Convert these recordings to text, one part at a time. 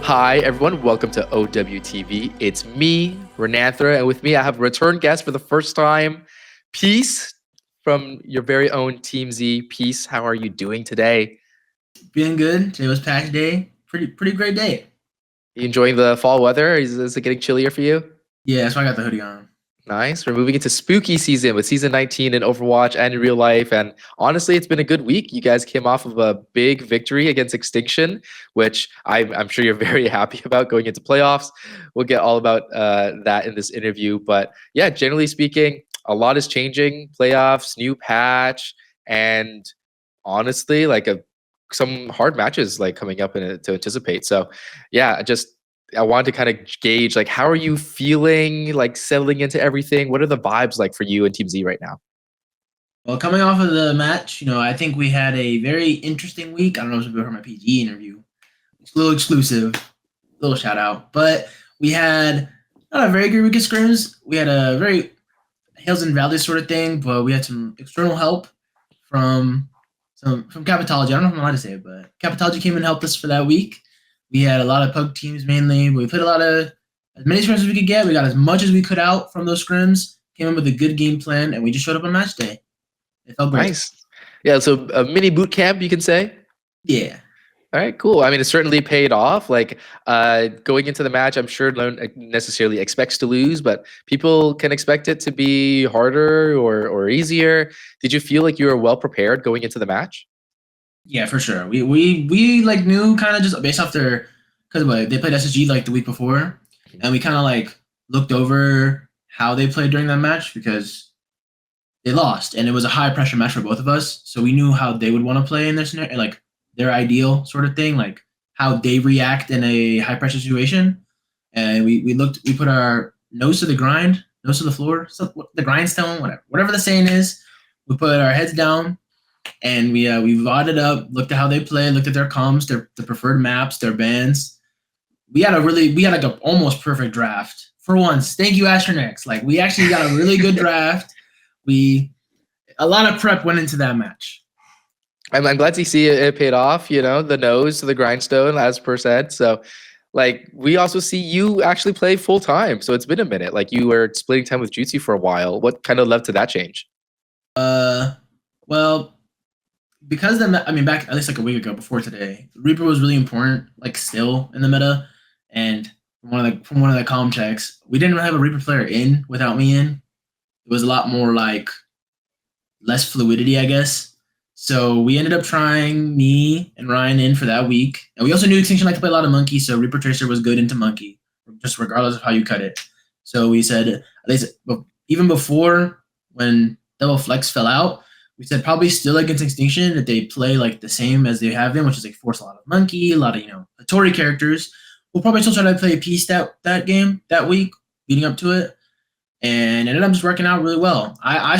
Hi, everyone. Welcome to OWTV. It's me, Renanthra, and with me, I have a return guest for the first time, Peace, from your very own Team Z. Peace, how are you doing today? Feeling good. Today was patch day. Pretty great day. You enjoying the fall weather? Is it getting chillier for you? Yeah, that's why I got the hoodie on. Nice. We're moving into spooky season with season 19 in Overwatch and in real life. And honestly, it's been a good week. You guys came off of a big victory against Extinction, which I'm sure you're very happy about going into playoffs. We'll get all about that in this interview. But yeah, generally speaking, a lot is changing. Playoffs, new patch, and honestly, some hard matches like coming up to anticipate. So yeah, I wanted to kind of gauge how are you feeling, settling into everything. What are the vibes like for you and Team Z right now? Well, coming off of the match, I think we had a very interesting week. I don't know if you heard my PG interview. It's a little exclusive, little shout out. But we had not a very good week of scrims. We had a very hills and valleys sort of thing, but we had some external help from Capitology. I don't know if I'm allowed to say it, but Capitology came and helped us for that week. We had a lot of pug teams mainly. We played as many scrims as we could get. We got as much as we could out from those scrims. Came in with a good game plan, and we just showed up on match day. It felt great. Nice. Yeah, so a mini boot camp, you can say. Yeah. All right, cool. I mean, it certainly paid off. Going into the match, I'm sure no one necessarily expects to lose, but people can expect it to be harder or easier. Did you feel like you were well prepared going into the match? Yeah, for sure. We knew kind of just based off because they played SSG the week before, and we kind of looked over how they played during that match because they lost, and it was a high pressure match for both of us. So we knew how they would want to play in their scenario, their ideal sort of thing, how they react in a high pressure situation. And we put our nose to the grind, nose to the floor, the grindstone, whatever the saying is. We put our heads down. And we vodded up, looked at how they play, looked at their comps, their preferred maps, their bans. We had an almost perfect draft for once. Thank you, Astronex. We actually got a really good draft. A lot of prep went into that match. I'm glad to see it paid off. The nose to the grindstone, as per said. So, we also see you actually play full time. So it's been a minute. You were splitting time with Jutsu for a while. What kind of led to that change? Well. Because back at least a week ago before today, Reaper was really important, still in the meta. And from one of the comm checks, we didn't really have a Reaper player in without me in. It was a lot more less fluidity, I guess. So we ended up trying me and Ryan in for that week. And we also knew Extinction liked to play a lot of Monkey, so Reaper Tracer was good into Monkey, just regardless of how you cut it. So we said, at least even before when Double Flex fell out, we said probably still against Extinction that they play the same as they have been, which is force a lot of Monkey, a lot of Hitori characters. We'll probably still try to play a piece that game that week, leading up to it, and ended up just working out really well. I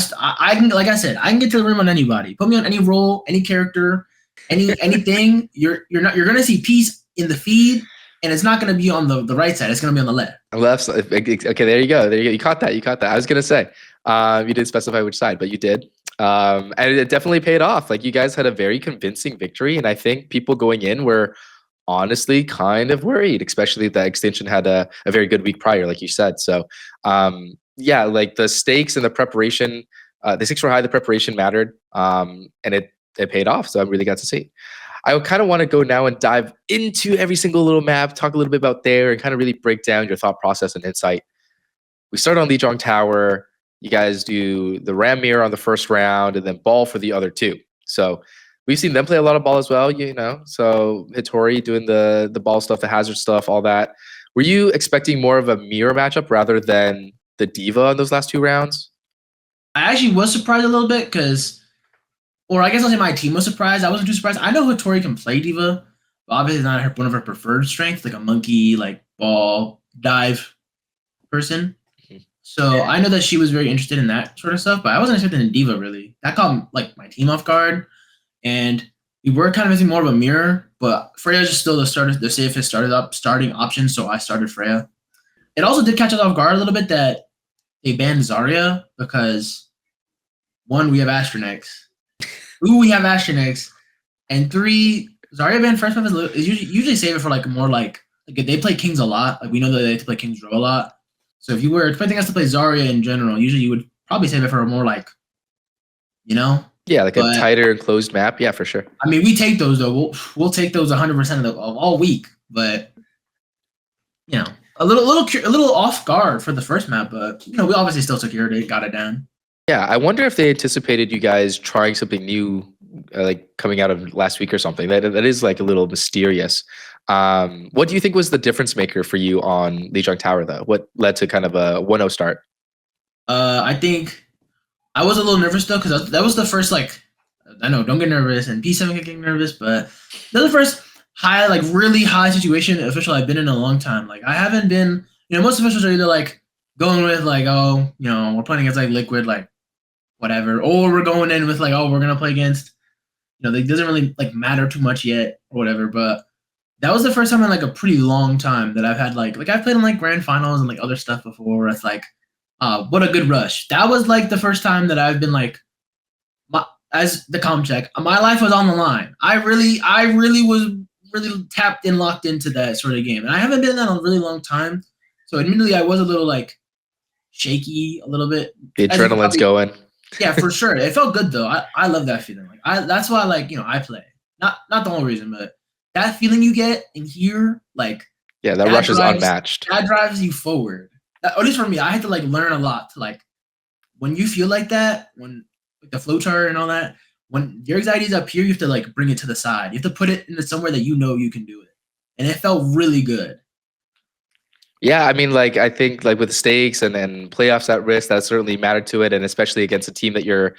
can, like I said, I can get to the rim on anybody. Put me on any role, any character, anything. You're gonna see peace in the feed, and it's not gonna be on the right side. It's gonna be on the left. Left side. Okay, there you go. You caught that. I was gonna say, you didn't specify which side, but you did. And it definitely paid off. You guys had a very convincing victory, and I think people going in were honestly kind of worried, especially that Extinction had a very good week prior, like you said. So, yeah, the stakes and the preparation, the stakes were high, the preparation mattered, and it paid off. So I'm really glad to see. I kind of want to go now and dive into every single little map, talk a little bit about there, and kind of really break down your thought process and insight. We start on Lijiang Tower. You guys do the Ram Mirror on the first round and then ball for the other two. So we've seen them play a lot of ball as well, So Hitori doing the ball stuff, the hazard stuff, all that. Were you expecting more of a mirror matchup rather than the D.Va in those last two rounds? I actually was surprised a little bit or I guess I'll say my team was surprised. I wasn't too surprised. I know Hitori can play D.Va, but obviously not one of her preferred strengths, a Monkey, ball, dive person. So I know that she was very interested in that sort of stuff, but I wasn't expecting a D.Va really. That caught my team off guard, and we were kind of missing more of a mirror. But Freya's just still the safest starting option, so I started Freya. It also did catch us off guard a little bit that they banned Zarya because 1, we have Astronex. 2, we have Astronex, and 3, Zarya banned first buff is usually save it for more like they play Kings a lot. Like we know that they play Kings Row a lot. So if you were expecting us to play Zarya in general, usually you would probably save it for a more like, Yeah, like a But tighter and closed map. Yeah, for sure. I mean, we take those though. We'll take those 100% of all week. But a little off guard for the first map. But we obviously still secured it, got it down. Yeah, I wonder if they anticipated you guys trying something new, like coming out of last week or something. That is like a little mysterious. What do you think was the difference maker for you on Lijiang Tower, though? What led to kind of a 1-0 start? I think I was a little nervous though because that was the first I know don't get nervous and P7 getting nervous, but that was the first really high situation official I've been in a long time. Like I haven't been, most officials are either like going with like, oh, we're playing against like Liquid, like whatever, or we're going in with like, oh, we're gonna play against, it doesn't really like matter too much yet or whatever. But that was the first time in like a pretty long time that I've had like I've played in like grand finals and like other stuff before where it's like, what a good rush. That was like the first time that I've been like, as the comp check, my life was on the line. I really was really tapped and locked into that sort of game, and I haven't been in that in a really long time. So admittedly, I was a little like shaky a little bit. The adrenaline's going. Yeah, for sure. It felt good though. I love that feeling. Like that's why I play. Not the whole reason, but that feeling you get in here, like yeah, that rush is unmatched. That drives you forward. At least for me, I had to like learn a lot to like when you feel like that, when like the flow chart and all that, when your anxiety is up here, you have to like bring it to the side. You have to put it into somewhere that you can do it. And it felt really good. Yeah, I mean, like I think like with stakes and playoffs at risk, that certainly mattered to it, and especially against a team that you're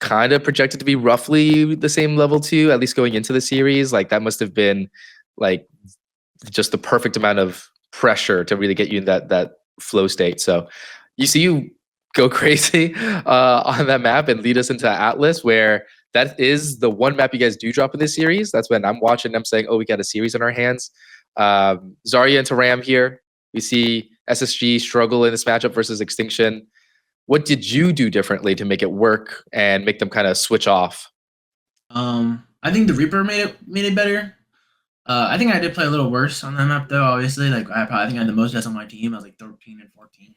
kind of projected to be roughly the same level to, at least going into the series. Like that must have been like just the perfect amount of pressure to really get you in that flow state. So you go crazy on that map and lead us into Aatlis, where that is the one map you guys do drop in this series. That's when I'm watching, I'm saying, oh, we got a series in our hands. Zarya into Ram here. We see SSG struggle in this matchup versus Extinction. What did you do differently to make it work and make them kind of switch off? I think the Reaper made it better. I think I did play a little worse on that map though. Obviously, like I think I had the most deaths on my team. I was like 13 and 14.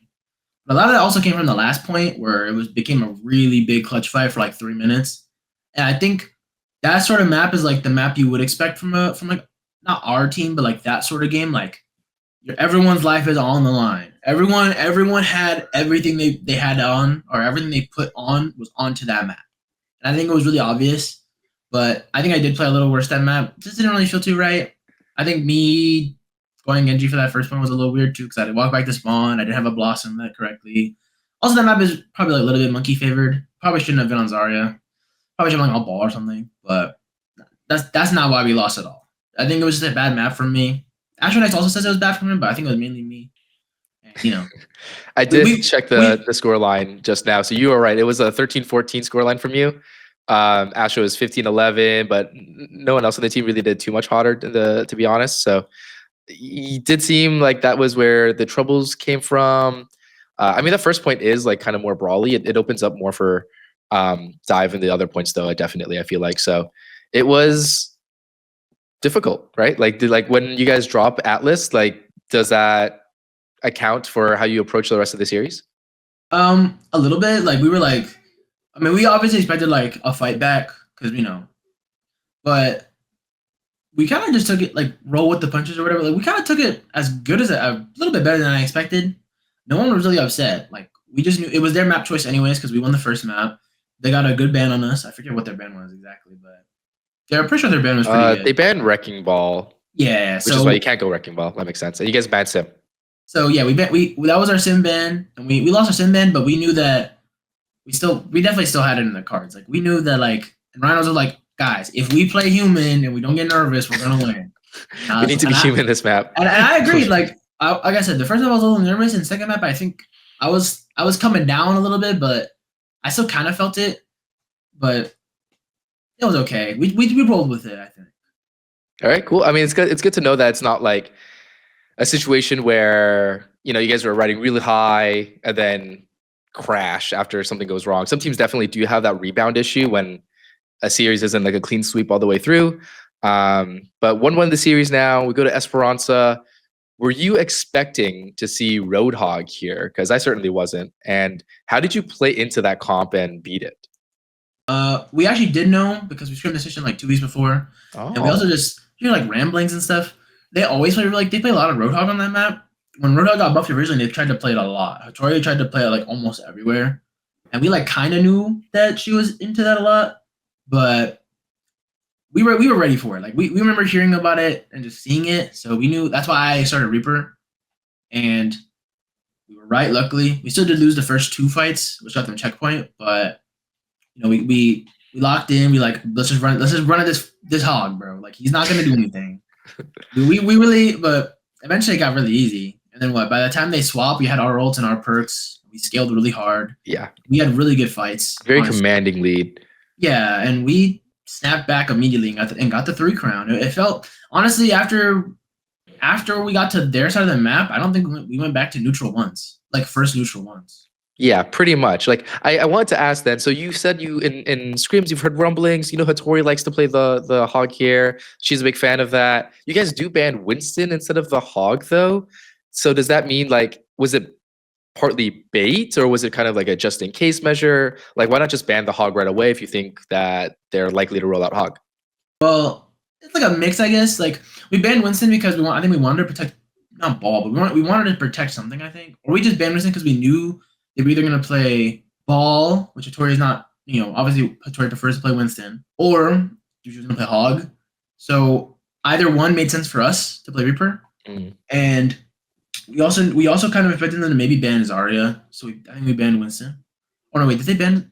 But a lot of that also came from the last point where it became a really big clutch fight for like 3 minutes. And I think that sort of map is like the map you would expect from like not our team, but like that sort of game. Like everyone's life is on the line. Everyone had everything they had on, or everything they put on was onto that map. And I think it was really obvious. But I think I did play a little worse that map. Just didn't really feel too right. I think me going Genji for that first one was a little weird too, because I did walk back to spawn. I didn't have a Blossom that correctly. Also, that map is probably like a little bit monkey favored. Probably shouldn't have been on Zarya. Probably should have been on Ball or something. But that's not why we lost at all. I think it was just a bad map from me. Astronauts also says it was bad from him, but I think it was mainly me. And, I did check the score line just now. So you were right. It was a 13-14 score line from you. Astro was 15-11, but no one else on the team really did too much hotter, to be honest. So it did seem like that was where the troubles came from. I mean, the first point is like kind of more brawly. It opens up more for dive in the other points, though. I feel like so it was difficult, right? Like when you guys drop Aatlis, like does that account for how you approach the rest of the series? A little bit. Like we were like, I mean, we obviously expected like a fight back because but we kind of just took it like roll with the punches or whatever. Like we kind of took it as good as a little bit better than I expected. No one was really upset. Like we just knew it was their map choice anyways because we won the first map. They got a good ban on us. I forget what their ban was exactly, but they're pretty sure their ban was pretty good. They banned Wrecking Ball. Yeah, which is why you can't go Wrecking Ball. That makes sense. And you guys banned Sim. So yeah, that was our Sim ban, and we lost our Sim ban, but we knew that we definitely still had it in the cards. Like we knew that like, and Rhinos was like, guys, if we play human and we don't get nervous, we're gonna win. We need to be human this map. And I agreed. Like I said, the first map I was a little nervous, and second map I think I was coming down a little bit, but I still kind of felt it. But it was okay. We rolled with it, I think. All right, cool. I mean, it's good to know that it's not like a situation where you guys are riding really high and then crash after something goes wrong. Some teams definitely do have that rebound issue when a series isn't like a clean sweep all the way through. But 1-1 the series now. We go to Esperanza. Were you expecting to see Roadhog here? Because I certainly wasn't. And how did you play into that comp and beat it? We actually did know because we streamed the session like 2 weeks before, and we also just like ramblings and stuff. They always play they play a lot of Roadhog on that map. When Roadhog got buffed originally, they tried to play it a lot. Hitori tried to play it like almost everywhere, and we like kind of knew that she was into that a lot, but we were ready for it. Like we remember hearing about it and just seeing it, so we knew. That's why I started Reaper, and we were right. Luckily, we still did lose the first 2 fights, which got them checkpoint, but you know we locked in. We like let's just run this hog, bro. Like he's not gonna do anything. we really, but eventually it got really easy. And then what? By the time they swap, we had our ults and our perks. We scaled really hard. Yeah, we had really good fights. Very commanding lead. Yeah, and we snapped back immediately and got the 3 crown. It felt honestly after we got to their side of the map, I don't think we went back to neutral once. Like first neutral once. Yeah, pretty much. Like I wanted to ask then. So you said you in scrims you've heard rumblings. You know, Hitori likes to play the hog here. She's a big fan of that. You guys do ban Winston instead of the hog though. So does that mean like was it partly bait or was it kind of like a just in case measure? Like why not just ban the hog right away if you think that they're likely to roll out hog? Well, it's like a mix, I guess. Like we banned Winston because I think we wanted to protect not ball, but we wanted to protect something, I think. Or we just banned Winston because we knew they were either going to play ball, which Hitori is not, you know, obviously Hitori prefers to play Winston, or she was going to play hog. So either one made sense for us to play Reaper. And we also kind of expected them to maybe ban Zarya. So I think we banned Winston. Oh no, wait, did they ban?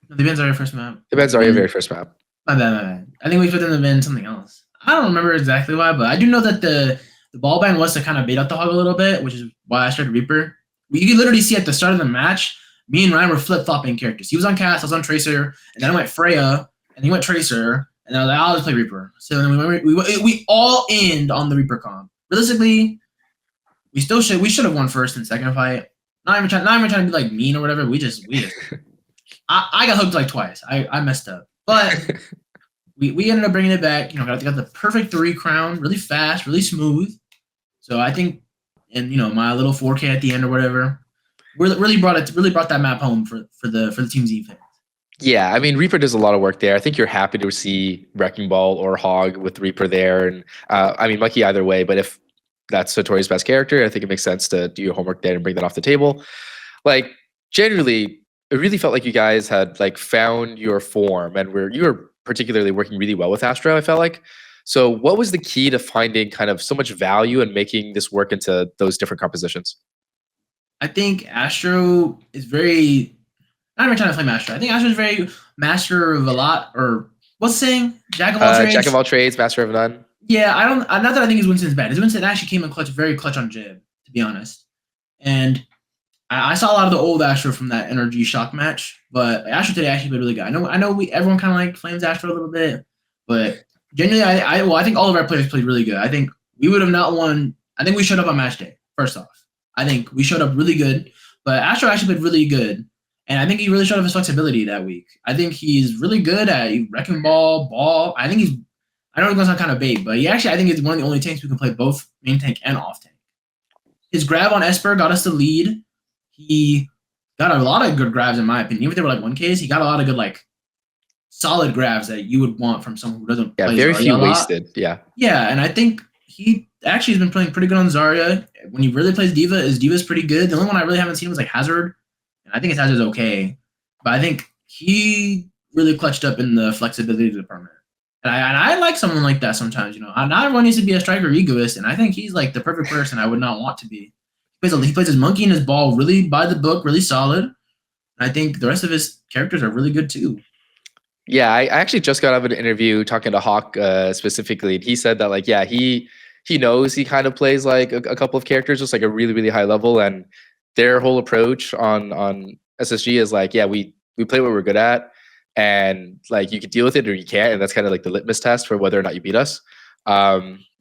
No, they banned Zarya first map. They banned Zarya very first map. My bad. I think we expected them to ban something else. I don't remember exactly why, but I do know that the ball ban was to kind of bait out the hog a little bit, which is why I started Reaper. You could literally see at the start of the match, me and Ryan were flip-flopping characters. He was on Cass, I was on Tracer, and then I went Freya, and he went Tracer, and then I was like, I'll just play Reaper. So then we all end on the Reaper comp. Realistically, we should have won first and second fight. Not even trying to be like mean or whatever. We just I got hooked like twice. I messed up, but we ended up bringing it back. You know, got the perfect 3 crown, really fast, really smooth. So I think, and you know, my little 4K at the end or whatever, really brought that map home for the Team Z fans. Yeah, I mean, Reaper does a lot of work there. I think you're happy to see Wrecking Ball or Hog with Reaper there, and I mean, lucky either way. But if that's Hitori's best character, I think it makes sense to do your homework there and bring that off the table. Like, generally, it really felt like you guys had like found your form, and you were particularly working really well with Astro, I felt like. So what was the key to finding kind of so much value and making this work into those different compositions? I think Astro is very, not even trying to play Astro. I think Astro is very master of a lot, or what's the saying? Jack of all trades? Jack of all trades, master of none. Yeah, not that I think his Winston's bad. His Winston actually came in clutch, very clutch on Jib, to be honest. And I saw a lot of the old Astro from that Energy Shock match, but Astro today actually played really good. I know everyone kind of like flames Astro a little bit, but genuinely, I think all of our players played really good. I think we would have not won. I think we showed up on match day, first off. I think we showed up really good, but Astro actually played really good, and I think he really showed up his flexibility that week. I think he's really good at Wrecking Ball. I think I know it's going to sound kind of bait, but I think he's one of the only tanks who can play both main tank and off tank. His grab on Esper got us the lead. He got a lot of good grabs, in my opinion. Even if they were like 1Ks, he got a lot of good, like, solid grabs that you would want from someone who doesn't play very Zarya few a lot. wasted. Yeah, and I think he actually has been playing pretty good on Zarya. When he really plays D.Va, Diva's pretty good. The only one I really haven't seen was like Hazard, and I think his Hazard's okay. But I think he really clutched up in the flexibility department. And I like someone like that sometimes, you know. Not everyone needs to be a striker egoist, and I think he's like the perfect person I would not want to be. He plays his monkey and his ball really by the book, really solid. And I think the rest of his characters are really good too. Yeah, I actually just got out of an interview talking to Hawk specifically, and he said that like, yeah, he knows he kind of plays like a couple of characters just like a really, really high level, and their whole approach on SSG is like, yeah, we play what we're good at, and like you can deal with it or you can't, and that's kind of like the litmus test for whether or not you beat us.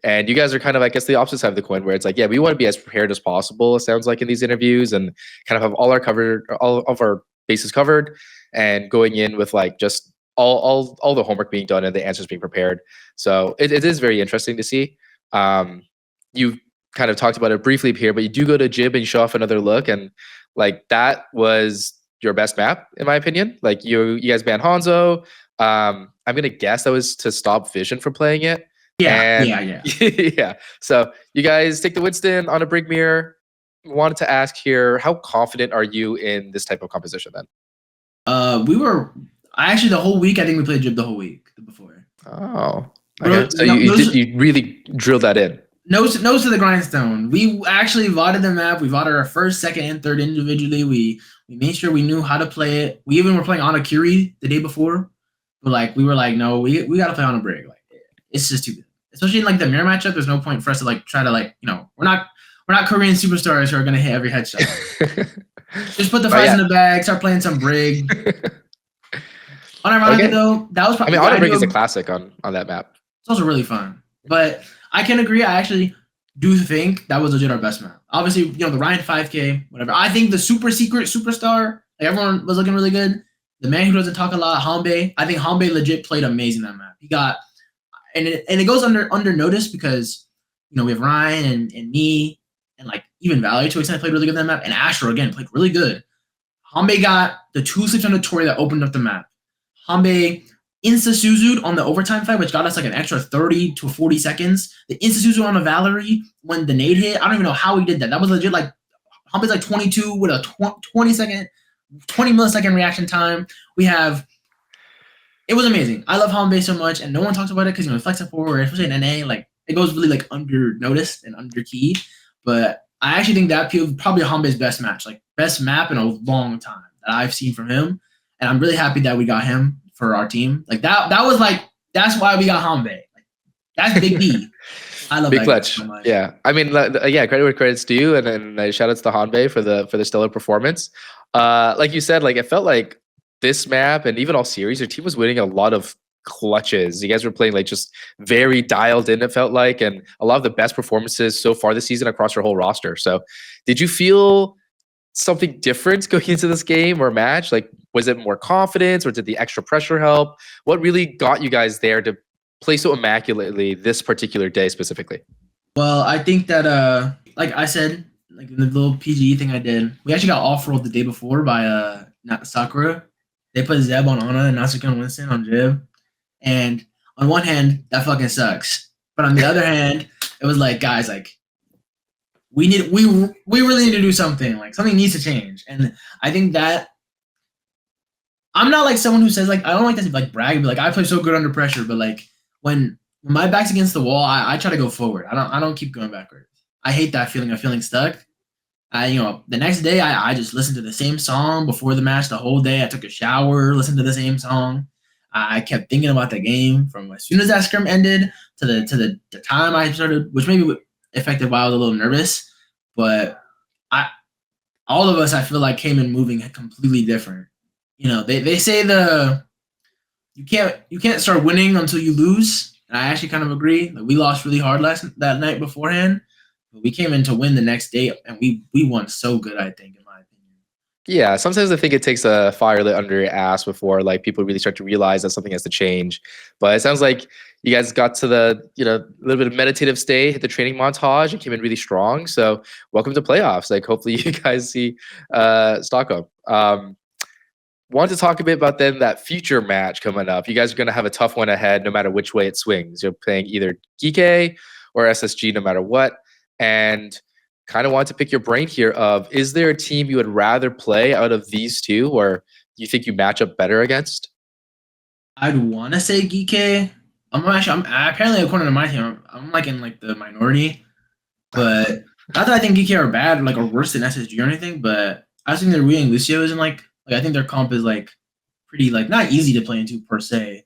And you guys are kind of, I guess, the opposite side of the coin, where it's like, yeah, we want to be as prepared as possible, it sounds like, in these interviews, and kind of have all of our bases covered, and going in with like just all the homework being done and the answers being prepared. So it is very interesting to see. You kind of talked about it briefly here, but you do go to Jib and you show off another look, and like that was your best map in my opinion. Like you guys banned Hanzo. I'm gonna guess that was to stop Vision from playing it. Yeah, And yeah. So you guys take the Winston on a Brig Mirror. Wanted to ask here, how confident are you in this type of composition then? I actually the whole week I think we played Jib the whole week before. Oh, okay. So you really drilled that in. Nose to the grindstone. We actually VODed the map. We VODed our first, second, and third individually. We made sure we knew how to play it. We even were playing Anakiri the day before. But we were like, no, we gotta play on a Brig. Like it's just too good. Especially in like the mirror matchup, there's no point for us to like try to like, we're not Korean superstars who are gonna hit every headshot. Just put the fries in the bag, start playing some Brig. Unironically though, that was probably On a Brig is a classic on that map. It's also really fun. But I can agree, I actually do think that was legit our best map. Obviously, the Ryan 5K, whatever. I think the super secret superstar, like everyone was looking really good. The man who doesn't talk a lot, Hanbei. I think Hanbei legit played amazing that map. He got and it goes under notice because we have Ryan and me and like even Valerie to an extent played really good that map, and Astro again played really good. Hanbei got the 2 sleeps on the Tori that opened up the map. Hanbei insta-Suzu'd on the overtime fight, which got us like an extra 30 to 40 seconds. The insta-Suzu on a Valerie when the nade hit, I don't even know how he did that. That was legit like Hanbei's like 22 with a 20 millisecond reaction time. It was amazing. I love Hanbei so much, and no one talks about it because flex up forward, especially in NA, like it goes really like under noticed and under key. But I actually think that probably Hanbei's best match, like best map in a long time that I've seen from him, and I'm really happy that we got him for our team. Like that was like that's why we got Hanbei. Like that's big B. I love big that clutch. So much. Yeah, I mean, yeah, credit where credit's due, and then shout outs to Hanbei for the stellar performance. Like you said, like it felt like this map and even all series, your team was winning a lot of clutches. You guys were playing like just very dialed in, it felt like, and a lot of the best performances so far this season across your whole roster. So did you feel something different going into this game or match? Like, was it more confidence or did the extra pressure help? What really got you guys there to play so immaculately this particular day specifically? Well, I think that like I said, like in the little PGE thing I did, we actually got off-rolled the day before by Sakura. They put Zeb on Ana and Natsuki on Winston on Jib. And on one hand, that fucking sucks. But on the other hand, it was like, guys, like we really need to do something. Like something needs to change. And I think that I'm not like someone who says like I don't like to like brag and be like I play so good under pressure, but like when my back's against the wall, I try to go forward. I don't keep going backwards. I hate that feeling of feeling stuck. The next day I just listened to the same song before the match the whole day. I took a shower, listened to the same song. I kept thinking about the game from as soon as that scrim ended to the time I started, which maybe affected why I was a little nervous. But all of us I feel like came in moving completely different. They say you can't start winning until you lose. And I actually kind of agree. Like we lost really hard that night beforehand. We came in to win the next day, and we won so good, I think, in my opinion. Yeah, sometimes I think it takes a fire lit under your ass before like people really start to realize that something has to change. But it sounds like you guys got to the little bit of meditative state, hit the training montage, and came in really strong. So welcome to playoffs. Like hopefully you guys see Stockholm. Want to talk a bit about then that future match coming up. You guys are going to have a tough one ahead, no matter which way it swings. You're playing either Geekay or SSG, no matter what. And kind of want to pick your brain here of, is there a team you would rather play out of these two, or you think you match up better against? I'd want to say Geekay. I'm apparently according to my team, I'm like in like the minority, but not that I think Geekay are bad, like or worse than SSG or anything. But I think their Rui and Lucio isn't like I think their comp is like pretty like not easy to play into per se,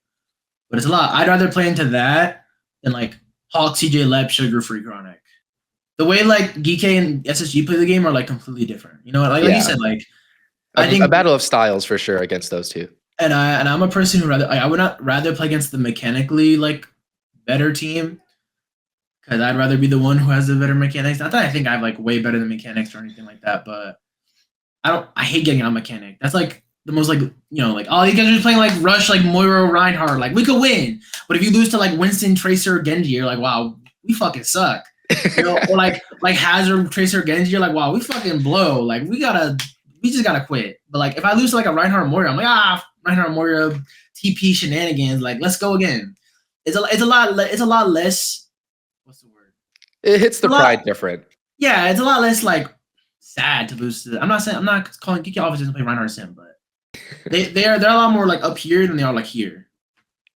but it's a lot. I'd rather play into that than like Hawk, CJ, Lep, Sugar Free, Chronic. The way like Geekay and SSG play the game are like completely different. Like you said, like I think a battle of styles for sure against those two. And I'm a person who I would not rather play against the mechanically like better team, because I'd rather be the one who has the better mechanics. Not that I think I have like way better than mechanics or anything like that, but I hate getting on mechanic. That's like the most like like oh you guys are playing like Rush like Moira Reinhardt like we could win, but if you lose to like Winston Tracer Genji you're like wow we fucking suck, or like Hazard Tracer Genji you're like wow we fucking blow like we just gotta quit. But like if I lose to like a Reinhardt Moira I'm like Reinhardt Moira TP shenanigans like let's go again. It's a lot less. What's the word? It hits the pride different. Yeah, it's a lot less like sad to lose to. I'm not calling Geekay obviously doesn't play Reinhardt Sim, but they're a lot more like up here than they are like here.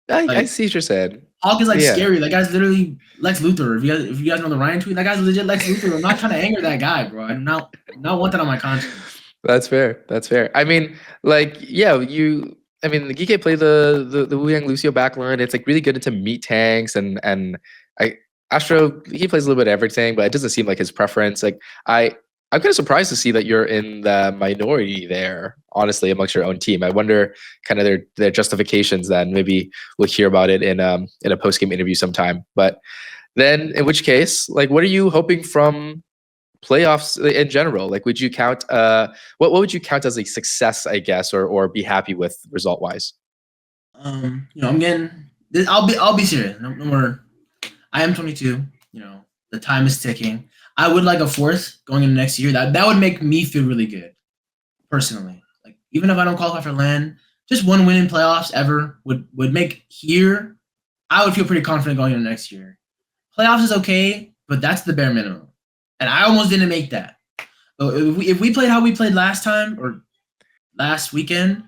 I see what you're saying. Hawk is like scary. That guy's literally Lex Luthor. If you guys know the Ryan tweet, that guy's legit Lex Luthor. I'm not trying to anger that guy, bro. I do not want that on my conscience. That's fair. I mean, like, yeah, the Geekay play the Wu Yang Lucio backline. It's like really good into meat tanks and Astro, he plays a little bit of everything, but it doesn't seem like his preference. Like I'm kind of surprised to see that you're in the minority there, honestly, amongst your own team. I wonder kind of their justifications then. Maybe we'll hear about it in a post-game interview sometime. But then in which case, like what are you hoping from playoffs in general? Like would you count what would you count as a success, I guess, or be happy with result-wise? I'm getting this, I'll be serious. No more. I am 22, the time is ticking. I would like a fourth going into next year. That would make me feel really good, personally. Like even if I don't qualify for LAN, just one win in playoffs ever would make here. I would feel pretty confident going into next year. Playoffs is okay, but that's the bare minimum, and I almost didn't make that. So if we played how we played last time or last weekend,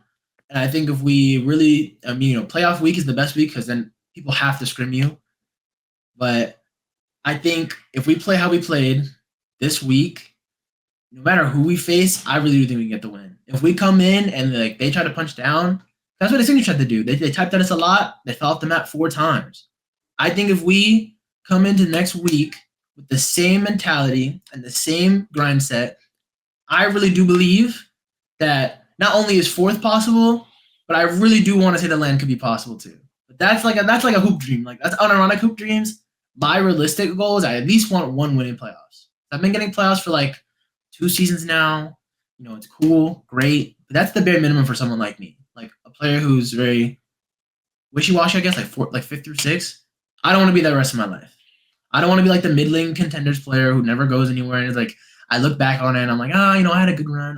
and I think if we really, playoff week is the best week because then people have to scrim you. But I think if we play how we played this week, no matter who we face, I really do think we can get the win. If we come in and like they try to punch down, that's what Extinction tried to do. They typed at us a lot. They fell off the map 4 times. I think if we come into next week with the same mentality and the same grind set, I really do believe that not only is fourth possible, but I really do want to say the LAN could be possible too. But that's like a hoop dream. Like that's unironic hoop dreams. My realistic goal is I at least want 1 win in playoffs. I've been getting playoffs for like 2 seasons now. It's cool, great. But that's the bare minimum for someone like me. Like a player who's very wishy-washy, I guess, like 5th through 6th. I don't want to be that the rest of my life. I don't want to be like the middling contenders player who never goes anywhere. And it's like, I look back on it and I'm like, I had a good run.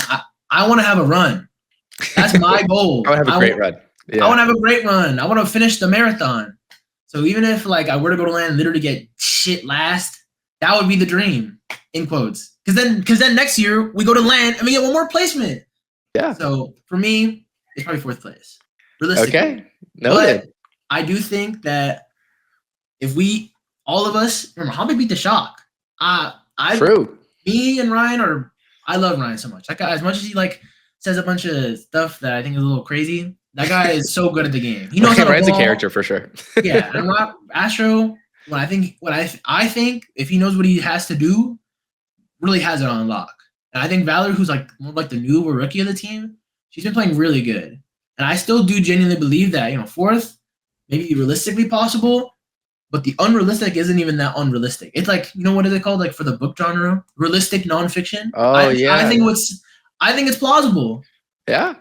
I want to have a run. That's my goal. I want to have a great run. Yeah. I want to have a great run. I want to finish the marathon. So even if like I were to go to LAN and literally get shit last, that would be the dream, in quotes. Because then next year we go to LAN and we get 1 more placement. Yeah. So for me, it's probably 4th place. Realistically. Okay. Noted. But I do think that if we all of us remember how big beat the shock. True. Me and Ryan I love Ryan so much. That guy, as much as he like says a bunch of stuff that I think is a little crazy. That guy is so good at the game. He knows how to Ryan's ball. A character for sure. Yeah, and Astro. I think if he knows what he has to do, really has it on lock. And I think Valor, who's like more like the new or rookie of the team, she's been playing really good. And I still do genuinely believe that 4th, maybe realistically possible, but the unrealistic isn't even that unrealistic. It's like what is it called? Like for the book genre, realistic nonfiction. Oh yeah. I think it's plausible. Yeah.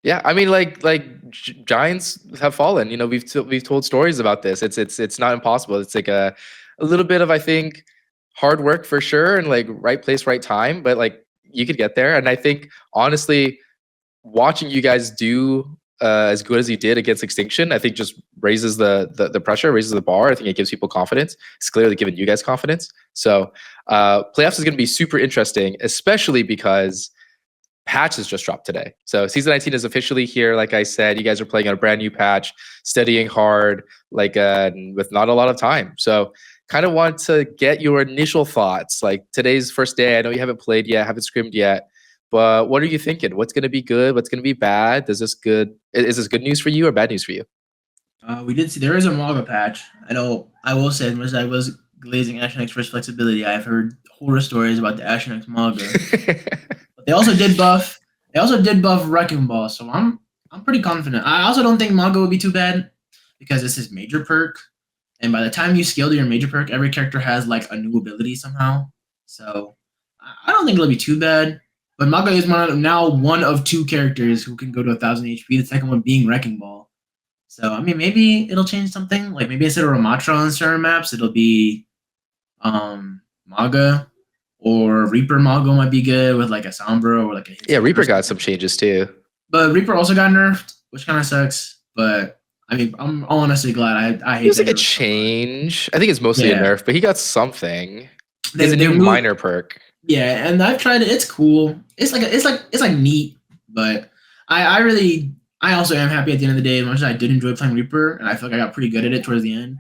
Yeah, I mean, like giants have fallen. We've told stories about this. It's not impossible. It's like a little bit of, I think, hard work for sure, and like right place, right time. But like you could get there. And I think honestly, watching you guys do as good as you did against Extinction, I think just raises the pressure, raises the bar. I think it gives people confidence. It's clearly given you guys confidence. So playoffs is going to be super interesting, especially because patch has just dropped today. So season 19 is officially here. Like I said, you guys are playing on a brand new patch, studying hard, like with not a lot of time. So kind of want to get your initial thoughts. Like today's first day. I know you haven't played yet, haven't scrimmed yet, but what are you thinking? What's going to be good? What's going to be bad? Is this good news for you or bad news for you? We did see there is a Maga patch. I know. I will say, as I was glazing Ashenix first flexibility, I've heard horror stories about the Ashenix Maga. But they also did buff. Wrecking Ball, so I'm pretty confident. I also don't think Maga would be too bad because this is major perk, and by the time you scale to your major perk, every character has like a new ability somehow. So I don't think it'll be too bad. But Maga is one of 2 characters who can go to 1,000 HP. The second one being Wrecking Ball. So I mean, maybe it'll change something. Like maybe instead of Ramatra on certain maps, it'll be Maga, or Reaper Maga might be good with like a Sombra or like a yeah. Reaper got some changes too, but Reaper also got nerfed, which kind of sucks. But I mean, I'm honestly glad. I hate it was like a nerf so change. I think it's mostly a nerf, but he got something. There's a new minor perk. Yeah, and I've tried it. It's cool. It's like neat, but I also am happy at the end of the day. As much as I did enjoy playing Reaper, and I feel like I got pretty good at it towards the end,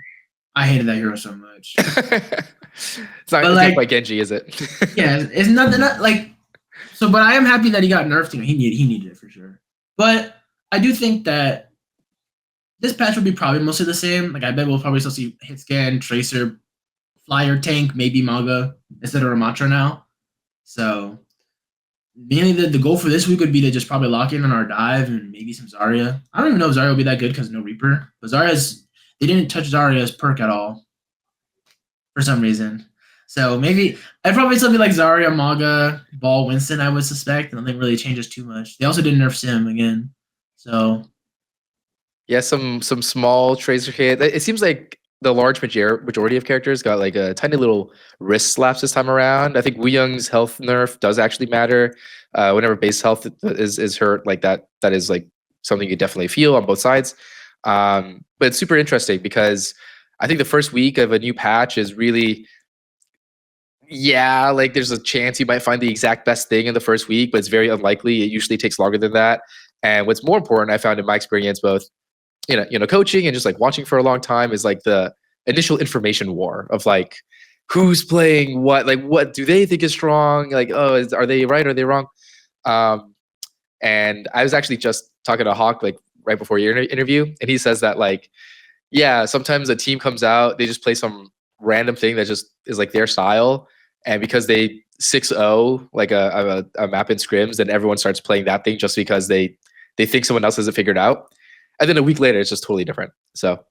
I hated that hero so much. It's not like Genji, is it? Yeah, it's not like so. But I am happy that he got nerfed. You know, he needed it for sure. But I do think that this patch will be probably mostly the same. Like I bet we'll probably still see hit scan, tracer, flyer, tank, maybe Maga instead of Ramatra now. So mainly the goal for this week would be to just probably lock in on our dive and maybe some Zarya. I don't even know if Zarya will be that good because no Reaper. But they didn't touch Zarya's perk at all for some reason. So maybe I'd probably still be like Zarya, Maga, Ball, Winston, I would suspect. Nothing really changes too much. They also didn't nerf Sim again. So yeah, some small tracer hit. It seems like the large majority of characters got like a tiny little wrist slaps this time around. I think Young's health nerf does actually matter. Whenever base health is hurt, like that is like something you definitely feel on both sides. But it's super interesting because I think the first week of a new patch is really, yeah, like there's a chance you might find the exact best thing in the first week, but it's very unlikely. It usually takes longer than that. And what's more important, I found in my experience, both you know, coaching and just like watching for a long time, is like the initial information war of like who's playing what, like what do they think is strong, like are they right, are they wrong? And I was actually just talking to Hawk like right before your interview, and he says that like, yeah, sometimes a team comes out, they just play some random thing that just is like their style, and because they 6-0 like a map in scrims, then everyone starts playing that thing just because they think someone else has it figured out. And then a week later, it's just totally different. So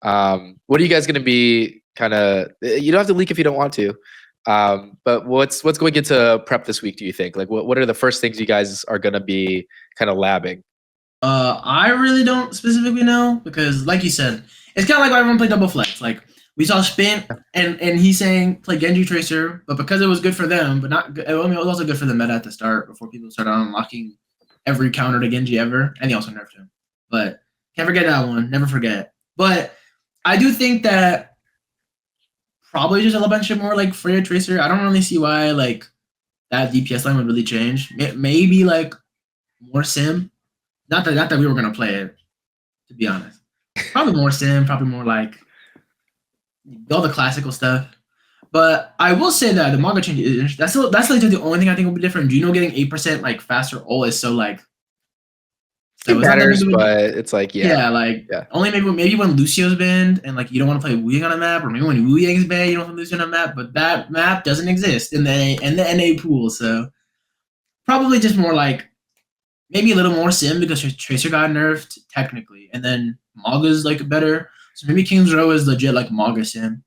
what are you guys going to be kind of, you don't have to leak if you don't want to, but what's going into prep this week, do you think? Like what are the first things you guys are going to be kind of labbing? I really don't specifically know because like you said, it's kind of like why everyone played double flex. Like we saw Spin and he's saying play Genji Tracer, but because it was good for them, but not good, I mean, it was also good for the meta at the start before people started unlocking every counter to Genji ever, and he also nerfed him. But can't forget that one. Never forget. But I do think that probably just a bunch of more like Freya Tracer. I don't really see why like that DPS line would really change. Maybe like more Sim. Not that we were gonna play it, to be honest. Probably more Sim. Probably more like all the classical stuff. But I will say that the manga change is that's like the only thing I think will be different. Juno getting 8% like faster ult is so like. So it matters, but it's like only maybe when Lucio's banned and like you don't want to play Wu Yang on a map, or maybe when Wu Yang's banned you don't want to Lucio on a map, but that map doesn't exist in the NA pool, so probably just more like maybe a little more Sim because Tracer got nerfed technically, and then Maga's like better, so maybe King's Row is legit like Maga Sim,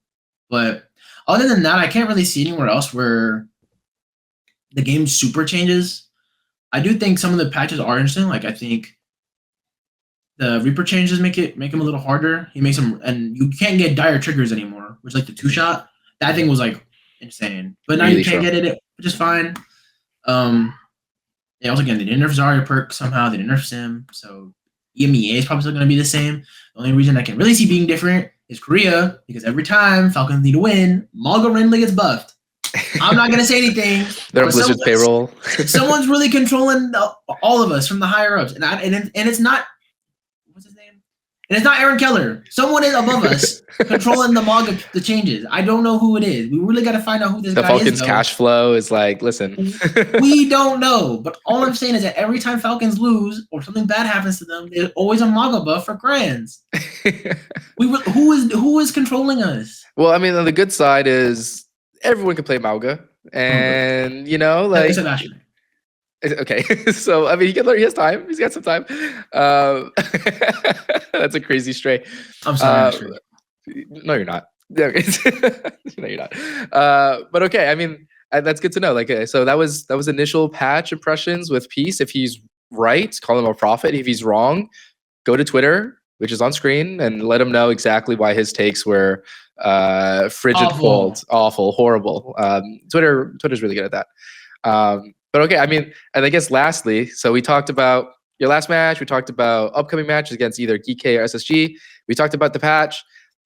but other than that I can't really see anywhere else where the game super changes. I do think some of the patches are interesting, like I think the Reaper changes make him a little harder. He makes him, and you can't get dire triggers anymore, which like the 2-shot. That thing was like insane. But now you can't get it, which is fine. They also, again, they didn't nerf Zarya perk somehow. They didn't nerf Sim. So EMEA is probably still going to be the same. The only reason I can really see being different is Korea, because every time Falcons need to win, Maga randomly gets buffed. I'm not going to say anything. They're on Blizzard's payroll. Someone's really controlling all of us from the higher ups. And it's not, what's his name? And it's not Aaron Keller. Someone is above us controlling the changes. I don't know who it is. We really got to find out who this guy is. The Falcons cash flow is like, listen. We don't know. But all I'm saying is that every time Falcons lose or something bad happens to them, there's always a Maga buff for Grands. Who is controlling us? Well, I mean, on the good side is everyone can play Maga. And, you know, like... Okay, so I mean, he can learn. He has time. He's got some time. That's a crazy stray. I'm sorry. No, you're not. No, you're not. But okay, I mean, That's good to know. Like, so that was initial patch impressions with Peace. If he's right, call him a prophet. If he's wrong, go to Twitter, which is on screen, and let him know exactly why his takes were frigid, cold, awful, horrible. Twitter's really good at that. But okay, I mean, and I guess lastly, so we talked about your last match. We talked about upcoming matches against either Geekay or SSG. We talked about the patch.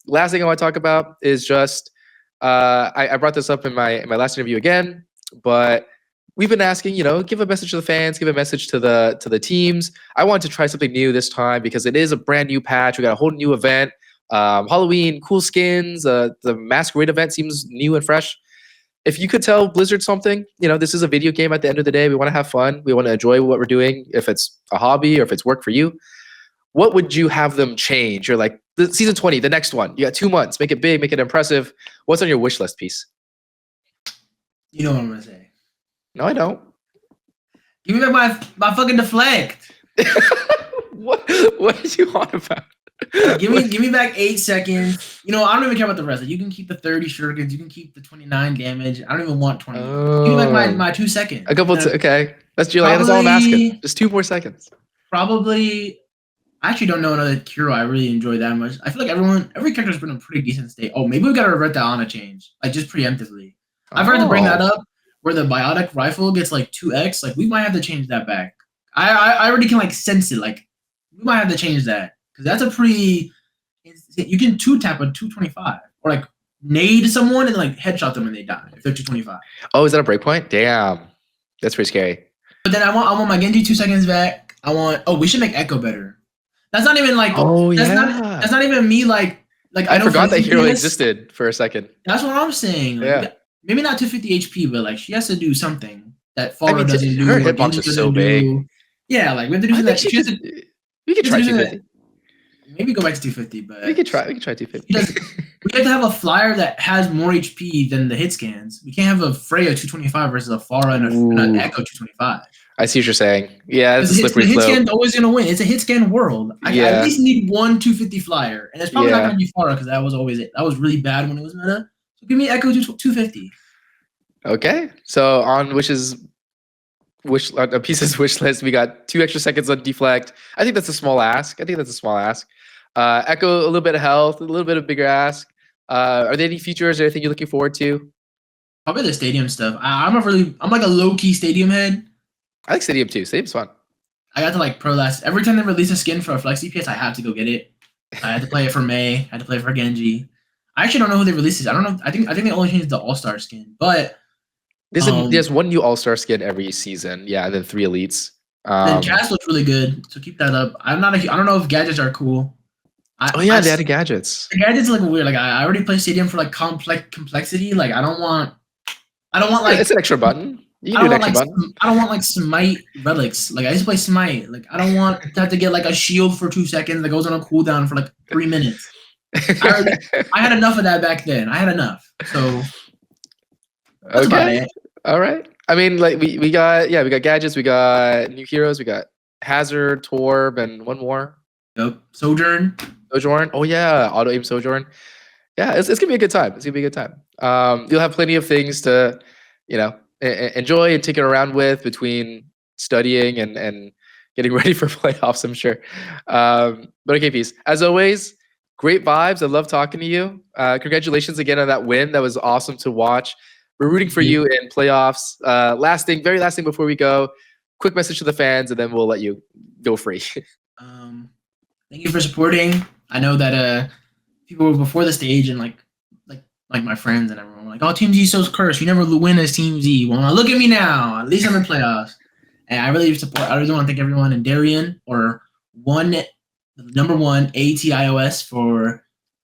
Last thing I want to talk about is just I brought this up in my last interview again, but we've been asking, give a message to the fans, give a message to the teams. I wanted to try something new this time because it is a brand new patch. We got a whole new event, Halloween, cool skins. The Masquerade event seems new and fresh. If you could tell Blizzard something, this is a video game at the end of the day. We want to have fun. We want to enjoy what we're doing. If it's a hobby or if it's work for you, what would you have them change? You're like, the season 20, the next one. You got 2 months. Make it big, make it impressive. What's on your wish list, Piece? You know what I'm going to say. No, I don't. Give me back my fucking deflect. What did you want about? Give me back 8 seconds. I don't even care about the rest. You can keep the 30 shurikens. You can keep the 29 damage. I don't even want 20. Give me back my 2 seconds. A couple. Okay, that's all I'm asking. Just 2 more seconds. Probably. I actually don't know another hero I really enjoy that much. I feel like every character's been in a pretty decent state. Oh, maybe we gotta revert the Ana change, like just preemptively. I've heard to bring that up where the biotic rifle gets like 2x. Like we might have to change that back. I already can like sense it. Like we might have to change that because that's a pretty. You can 2-tap a 225 or like nade someone and like headshot them when they die if they're 225. Oh, is that a breakpoint? Damn, that's pretty scary. But then I want my Genji 2 seconds back. We should make Echo better. That's not even like. Oh that's yeah. That's not even me like. I forgot that hero existed for a second. That's what I'm saying. Like, yeah. Maybe not 250 HP, but like she has to do something that Farah doesn't do. Her hitbox is so big. Yeah, like we have to do that. We could try 250. Maybe go back to 250, but we could try 250. We have to have a flyer that has more HP than the hit scans. We can't have a Freya 225 versus a Farah and an Echo 225. I see what you're saying. Yeah, it's a slippery slope. The hit scan's always gonna win. It's a hit scan world. I at least need one 250 flyer, and it's probably not gonna be Farah because that was always it. That was really bad when it was meta. So give me Echo 250. Okay, so on Piece's wish list, we got 2 extra seconds on deflect. I think that's a small ask. Echo, a little bit of health, a little bit of bigger ask. Are there any features or anything you're looking forward to? Probably the stadium stuff. I'm like a low key stadium head. I like stadium too. Stadium's fun. I got to like pro last. Every time they release a skin for a flex DPS, I have to go get it. I had to play it for May. I had to play it for Genji. I actually don't know who they released it. I don't know. I think they only changed the All-Star skin, but there's one new All-Star skin every season. Yeah, and then 3 elites. Then Jazz looks really good, so keep that up. I don't know if gadgets are cool. They added gadgets. The gadgets look weird. Like I already play Stadium for like complexity. Like I don't want like it's an extra button. You can do an extra button. I don't want like Smite relics. Like I used to play Smite. Like I don't want to have to get like a shield for 2 seconds that goes on a cooldown for like 3 minutes. I had enough of that back then. I had enough. So that's about it. All right. I mean, like we got gadgets, we got new heroes, we got Hazard, Torb, and one more. Yep. Sojourn. Oh yeah, auto aim Sojourn. Yeah, it's gonna be a good time. You'll have plenty of things to, enjoy and take it around with between studying and getting ready for playoffs, I'm sure. But okay, Peace. As always, great vibes. I love talking to you. Congratulations again on that win. That was awesome to watch. We're rooting for you in playoffs. Very last thing before we go, quick message to the fans, and then we'll let you go free. Thank you for supporting. I know that people were before the stage and like my friends and everyone were like, "Oh, Team Z is so cursed. You never win as Team Z." Well, now look at me now. At least I'm in playoffs, and I really support. I really want to thank everyone and Darian or number one ATIOS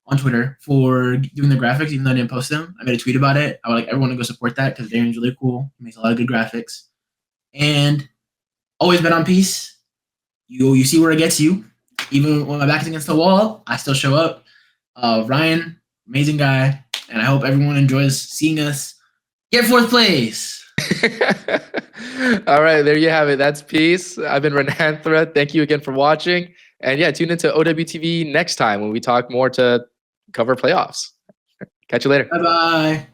on Twitter for doing the graphics, even though I didn't post them. I made a tweet about it. I would like everyone to go support that because Darian's really cool. He makes a lot of good graphics, and always bet on Peace. You see where it gets you. Even when my back is against the wall, I still show up. Ryan, amazing guy, and I hope everyone enjoys seeing us get 4th place. All right, there you have it. That's Peace. I've been Renanthra. Thank you again for watching. And yeah, tune into OWTV next time when we talk more to cover playoffs. Catch you later. Bye-bye.